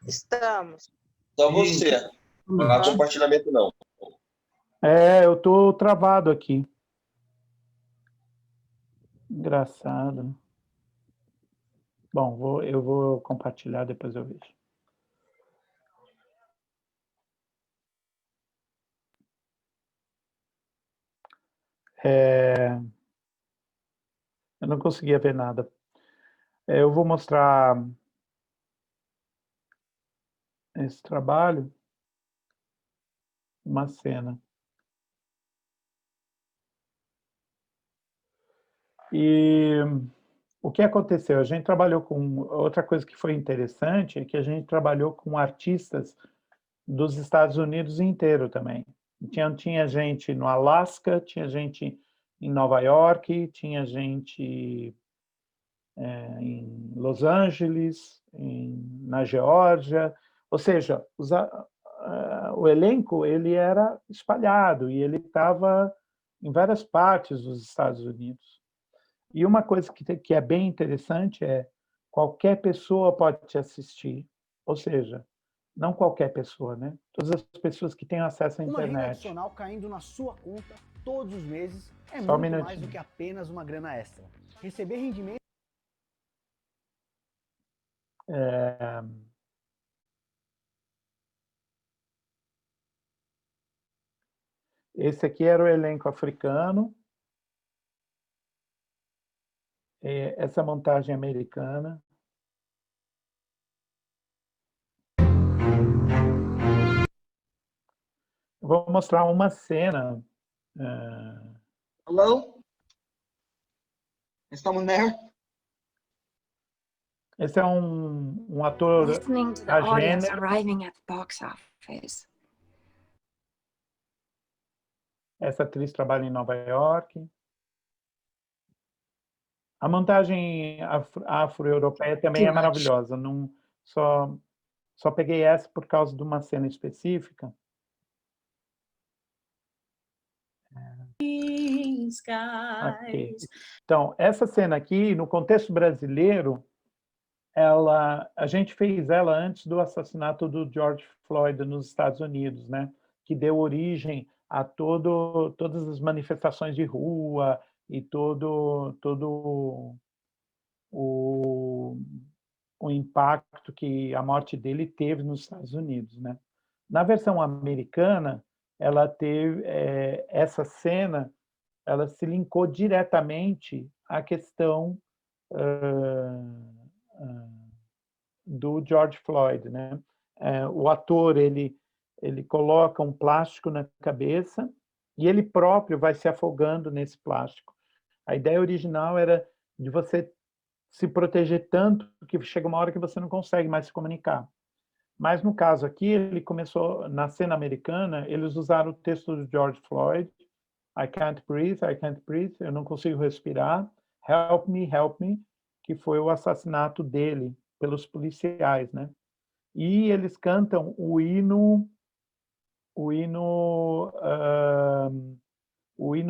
Estamos. Só você. Não há compartilhamento, não. Eu estou travado aqui. Engraçado. Bom, eu vou compartilhar, depois eu vejo. Eu não conseguia ver nada. Eu vou mostrar esse trabalho, uma cena. E o que aconteceu? A gente trabalhou com... Outra coisa que foi interessante é que a gente trabalhou com artistas dos Estados Unidos inteiro também. Tinha gente no Alasca, tinha gente em Nova York, tinha gente em Los Angeles, na Geórgia. Ou seja, o elenco ele era espalhado e ele estava em várias partes dos Estados Unidos. E uma coisa que é bem interessante é qualquer pessoa pode te assistir, ou seja, não qualquer pessoa, né? Todas as pessoas que têm acesso à internet. Uma renda adicional caindo na sua conta todos os meses é Só muito mais do que apenas uma grana extra. Receber rendimento... É, esse aqui era o elenco africano. Essa montagem americana. Eu vou mostrar uma cena. Hello? Is someone there? Esse é um ator Listening to the a audience gênero. arriving at the box office. Essa atriz trabalha em Nova York. A montagem afro-europeia também é maravilhosa. Não, só peguei essa por causa de uma cena específica. Aqui. Então, essa cena aqui, no contexto brasileiro, a gente fez ela antes do assassinato do George Floyd nos Estados Unidos, né? Que deu origem a todas as manifestações de rua e todo o impacto que a morte dele teve nos Estados Unidos, né? Na versão americana, ela teve essa cena, ela se linkou diretamente à questão do George Floyd, né? O ator ele coloca um plástico na cabeça e ele próprio vai se afogando nesse plástico. A ideia original era de você se proteger tanto que chega uma hora que você não consegue mais se comunicar. Mas no caso aqui, ele começou, na cena americana, eles usaram o texto do George Floyd, I can't breathe, eu não consigo respirar, help me, que foi o assassinato dele pelos policiais, né? E eles cantam o hino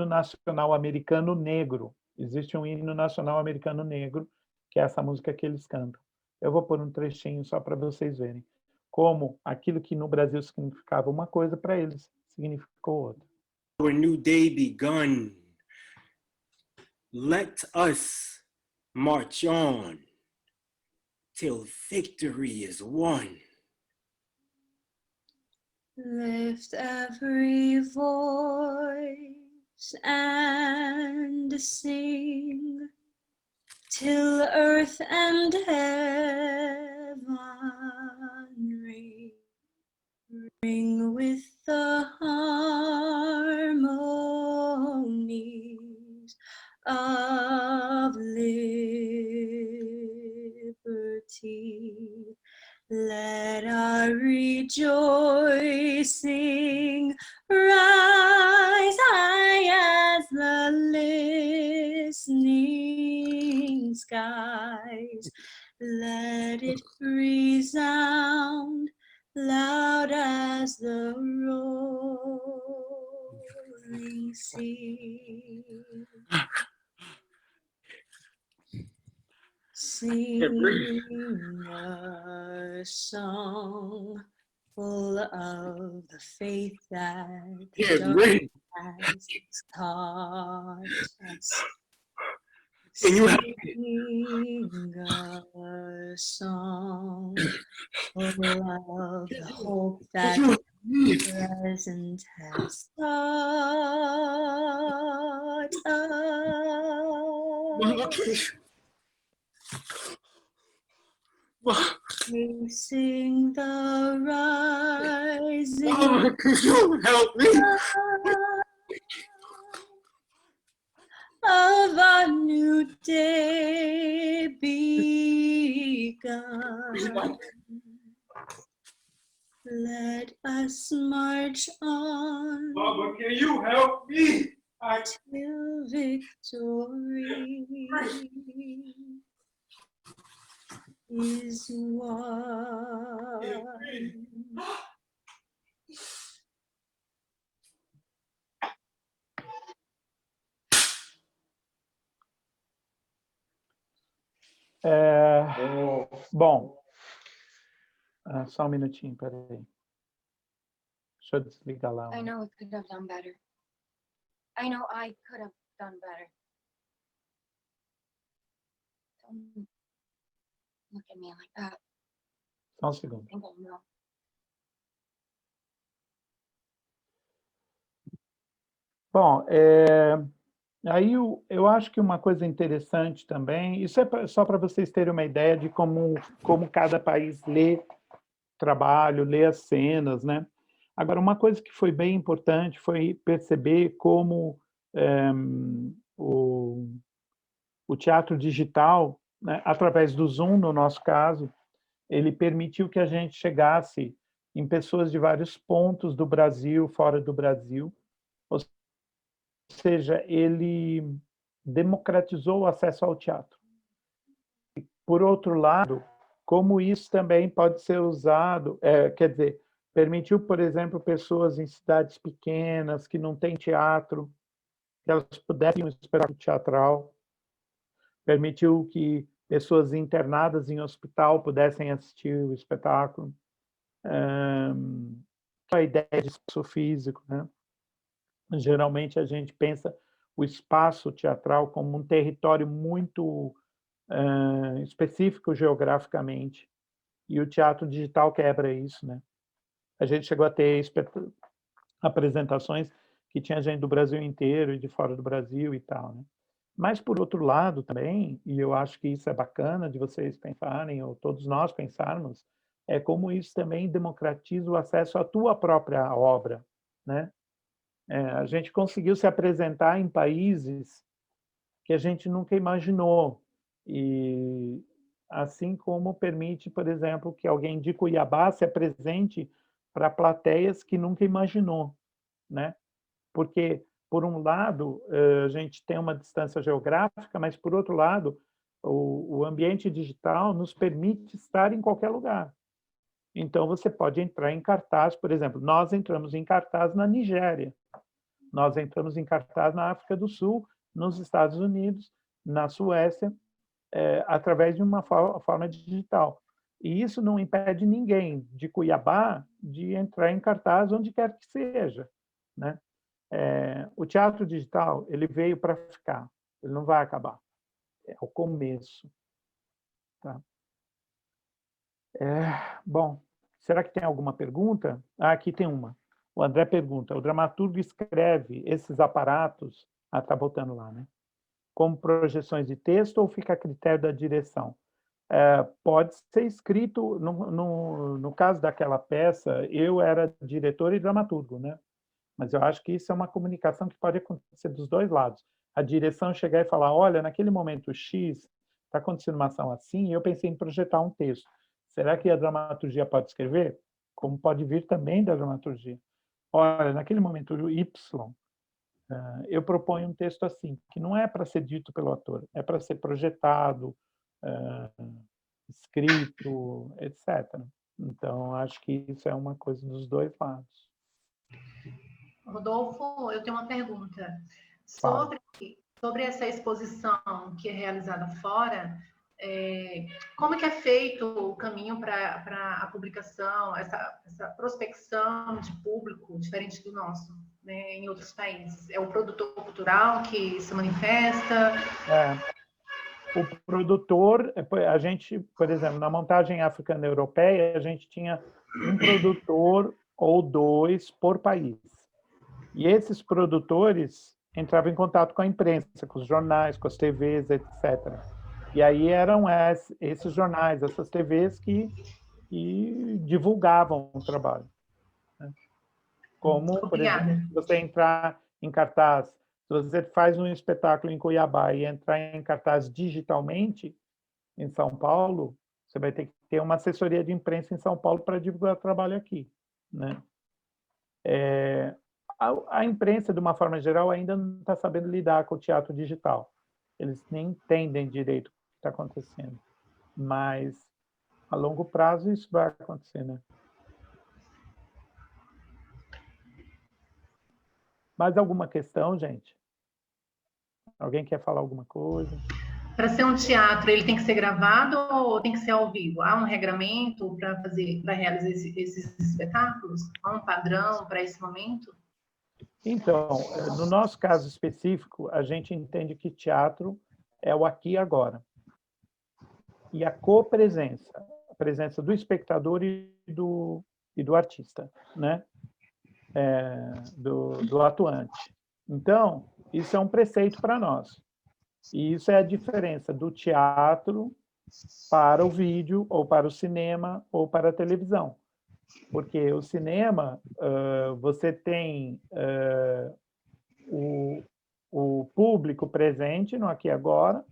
nacional americano negro. Existe um hino nacional americano negro, que é essa música que eles cantam. Eu vou pôr um trechinho só para vocês verem como aquilo que no Brasil significava uma coisa, para eles significou outra. Our new day begun. Let us march on till victory is won. Lift every voice and sing till earth and heaven ring with the harmonies of liberty. Let our rejoicing rise high as the listening skies. Let it resound loud as the rolling sea. Sing a song full of the faith that God has taught us. Sing a song full of the hope that present has taught us. Facing the rising Could you help me? of a new day begun. Let us march on. Mama, can you help me? Till victory is won. Bom, só um minutinho, peraí. Deixa eu desligar lá. I know we could have done better. I know I could have done better. Don't look at me like that. Só um segundo. Não. Bom, aí eu acho que uma coisa interessante também, isso é só para vocês terem uma ideia de como cada país lê trabalho, lê as cenas, né? Agora, uma coisa que foi bem importante foi perceber como o teatro digital, né, através do Zoom, no nosso caso, ele permitiu que a gente chegasse em pessoas de vários pontos do Brasil, fora do Brasil. Ou seja, ele democratizou o acesso ao teatro. Por outro lado, como isso também pode ser usado, quer dizer, permitiu, por exemplo, pessoas em cidades pequenas que não têm teatro, que elas pudessem um espetáculo teatral, permitiu que pessoas internadas em hospital pudessem assistir o espetáculo. A ideia de espaço físico, né? Geralmente a gente pensa o espaço teatral como um território muito específico geograficamente, e o teatro digital quebra isso, né? A gente chegou a ter apresentações que tinha gente do Brasil inteiro e de fora do Brasil e tal, né? Mas, por outro lado, também, e eu acho que isso é bacana de vocês pensarem, ou todos nós pensarmos, é como isso também democratiza o acesso à tua própria obra, né? A gente conseguiu se apresentar em países que a gente nunca imaginou, e assim como permite, por exemplo, que alguém de Cuiabá se apresente para plateias que nunca imaginou, né? Porque, por um lado, a gente tem uma distância geográfica, mas, por outro lado, o ambiente digital nos permite estar em qualquer lugar. Então, você pode entrar em cartaz, por exemplo, nós entramos em cartaz na Nigéria, nós entramos em cartaz na África do Sul, nos Estados Unidos, na Suécia, através de uma forma digital. E isso não impede ninguém de Cuiabá de entrar em cartaz onde quer que seja, né? O teatro digital, ele veio para ficar, ele não vai acabar. É o começo. Tá? Bom, será que tem alguma pergunta? Aqui tem uma. O André pergunta, o dramaturgo escreve esses aparatos, está botando lá, né? Como projeções de texto ou fica a critério da direção? Pode ser escrito, no caso daquela peça, eu era diretor e dramaturgo, né? Mas eu acho que isso é uma comunicação que pode acontecer dos dois lados. A direção chegar e falar, olha, naquele momento X, está acontecendo uma ação assim, e eu pensei em projetar um texto. Será que a dramaturgia pode escrever? Como pode vir também da dramaturgia. Olha, naquele momento Y, eu proponho um texto assim, que não é para ser dito pelo ator, é para ser projetado, escrito, etc. Então, acho que isso é uma coisa dos dois lados. Rodolfo, eu tenho uma pergunta. Sobre essa exposição que é realizada fora, como é que é feito o caminho para a publicação, essa prospecção de público diferente do nosso, né, em outros países? É o produtor cultural que se manifesta? O produtor, a gente, por exemplo, na montagem africana europeia, a gente tinha um produtor ou dois por país. E esses produtores entravam em contato com a imprensa, com os jornais, com as TVs, etc. E aí eram esses jornais, essas TVs que divulgavam o trabalho. Né? Como, por exemplo, se você entrar em cartaz, se você faz um espetáculo em Cuiabá e entrar em cartaz digitalmente em São Paulo, você vai ter que ter uma assessoria de imprensa em São Paulo para divulgar o trabalho aqui. Né? A imprensa, de uma forma geral, ainda não está sabendo lidar com o teatro digital. Eles nem entendem direito o que está acontecendo. Mas, a longo prazo, isso vai acontecer, né? Mais alguma questão, gente? Alguém quer falar alguma coisa? Para ser um teatro, ele tem que ser gravado ou tem que ser ao vivo? Há um regramento para realizar esses espetáculos? Há um padrão para esse momento? Então, no nosso caso específico, a gente entende que teatro é o aqui e agora. E a copresença. presença do espectador e do artista, né? Do atuante. Então, isso é um preceito para nós. E isso é a diferença do teatro para o vídeo, ou para o cinema, ou para a televisão. Porque o cinema, você tem o público presente no aqui e agora,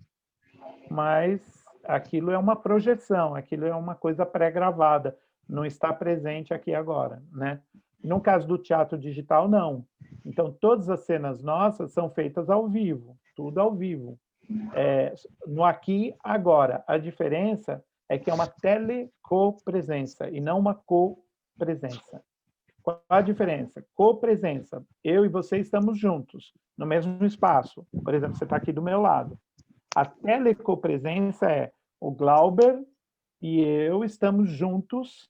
mas aquilo é uma projeção, aquilo é uma coisa pré-gravada, não está presente aqui e agora, né? No caso do teatro digital, não. Então, todas as cenas nossas são feitas ao vivo, tudo ao vivo. No aqui, agora. A diferença é que é uma telecopresença e não uma copresença. Qual a diferença? Copresença. Eu e você estamos juntos, no mesmo espaço. Por exemplo, você está aqui do meu lado. A telecopresença é o Glauber e eu estamos juntos,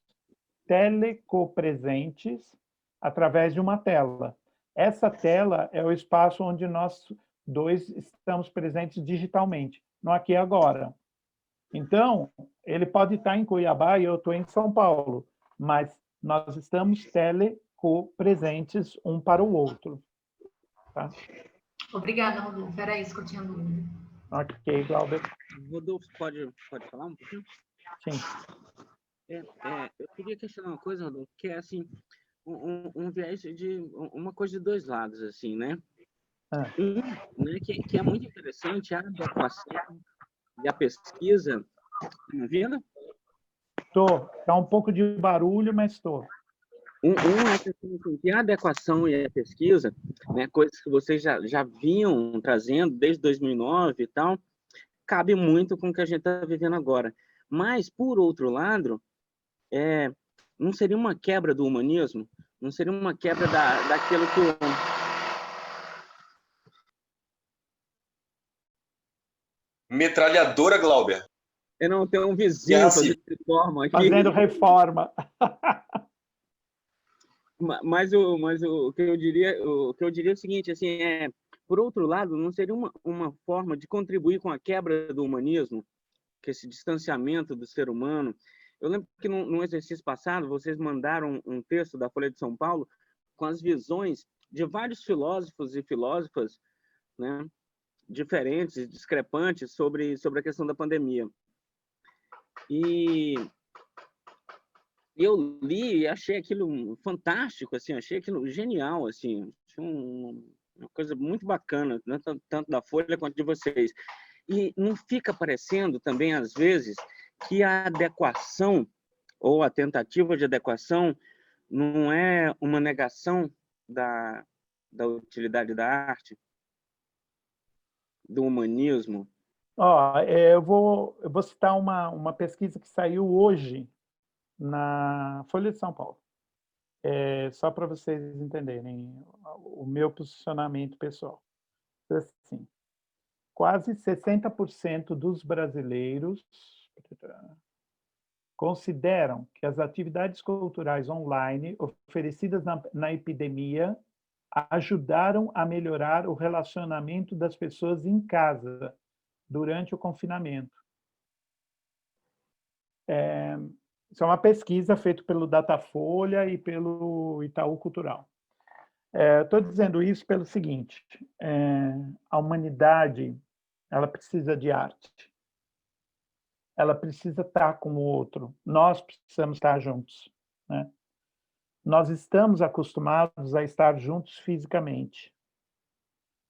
telecopresentes, através de uma tela. Essa tela é o espaço onde nós dois estamos presentes digitalmente, no aqui e agora. Então, ele pode estar em Cuiabá e eu estou em São Paulo, mas nós estamos telecopresentes um para o outro. Tá? Obrigada, Rodolfo. Era isso que eu tinha dúvida. Ok, Glauber. Rodolfo, pode falar um pouquinho? Sim. Eu queria questionar uma coisa, Rodolfo, que é assim, um viés de uma coisa de dois lados, assim, né? Né, que é muito interessante a adequação e a pesquisa. Tá me ouvindo? Estou. Está um pouco de barulho, mas estou. A adequação e a pesquisa, né, coisas que vocês já vinham trazendo desde 2009 e tal, cabe muito com o que a gente está vivendo agora. Mas, por outro lado, não seria uma quebra do humanismo? Não seria uma quebra daquilo que... Metralhadora, Glauber. Eu não tenho um vizinho fazendo reforma aqui. Fazendo reforma. Mas o que eu diria é o seguinte, assim, por outro lado, não seria uma forma de contribuir com a quebra do humanismo, que esse distanciamento do ser humano. Eu lembro que no exercício passado vocês mandaram um texto da Folha de São Paulo com as visões de vários filósofos e filósofas, né, diferentes, discrepantes sobre a questão da pandemia. E eu li e achei aquilo fantástico, assim, achei aquilo genial, assim, uma coisa muito bacana, né, tanto da Folha quanto de vocês. E não fica parecendo também, às vezes, que a adequação ou a tentativa de adequação não é uma negação da utilidade da arte, do humanismo? Eu vou citar uma pesquisa que saiu hoje na Folha de São Paulo. Só para vocês entenderem o meu posicionamento pessoal. Assim, quase 60% dos brasileiros consideram que as atividades culturais online oferecidas na epidemia ajudaram a melhorar o relacionamento das pessoas em casa durante o confinamento. Isso é uma pesquisa feita pelo Datafolha e pelo Itaú Cultural. Estou dizendo isso pelo seguinte, a humanidade ela precisa de arte. Ela precisa estar com o outro. Nós precisamos estar juntos, né? Nós estamos acostumados a estar juntos fisicamente.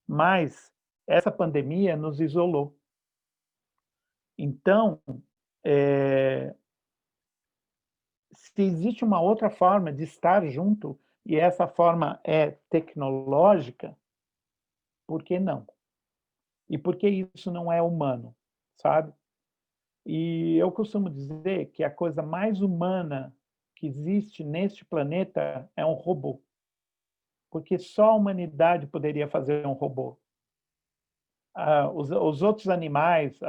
Mas essa pandemia nos isolou. Então, se existe uma outra forma de estar junto, e essa forma é tecnológica, por que não? E por que isso não é humano, sabe? E eu costumo dizer que a coisa mais humana que existe neste planeta é um robô. Porque só a humanidade poderia fazer um robô. Os outros animais,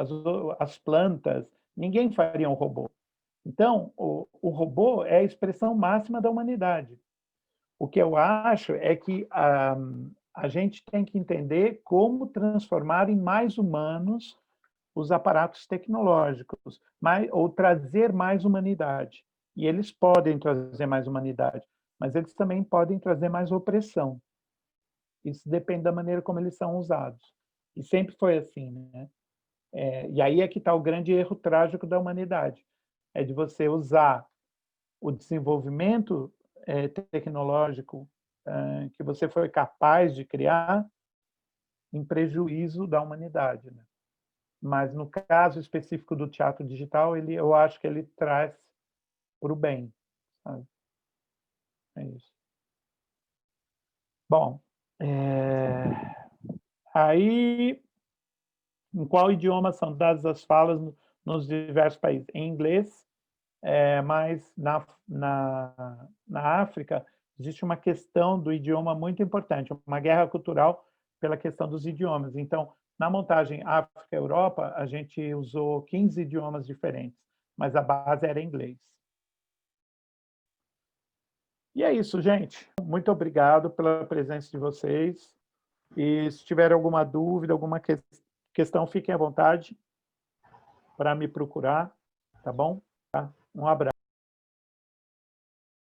as plantas, ninguém faria um robô. Então, o robô é a expressão máxima da humanidade. O que eu acho é que a gente tem que entender como transformar em mais humanos os aparatos tecnológicos, ou trazer mais humanidade. E eles podem trazer mais humanidade, mas eles também podem trazer mais opressão. Isso depende da maneira como eles são usados. E sempre foi assim, né? E aí é que está o grande erro trágico da humanidade. É de você usar o desenvolvimento tecnológico que você foi capaz de criar em prejuízo da humanidade, né? Mas no caso específico do teatro digital, eu acho que ele traz para o bem, sabe? É isso. Bom, aí, em qual idioma são dadas as falas nos diversos países? Em inglês, mas na África existe uma questão do idioma muito importante, uma guerra cultural pela questão dos idiomas. Então, na montagem África-Europa, a gente usou 15 idiomas diferentes, mas a base era inglês. E é isso, gente. Muito obrigado pela presença de vocês. E se tiver alguma dúvida, alguma questão, fiquem à vontade para me procurar, tá bom? Tá? Um abraço.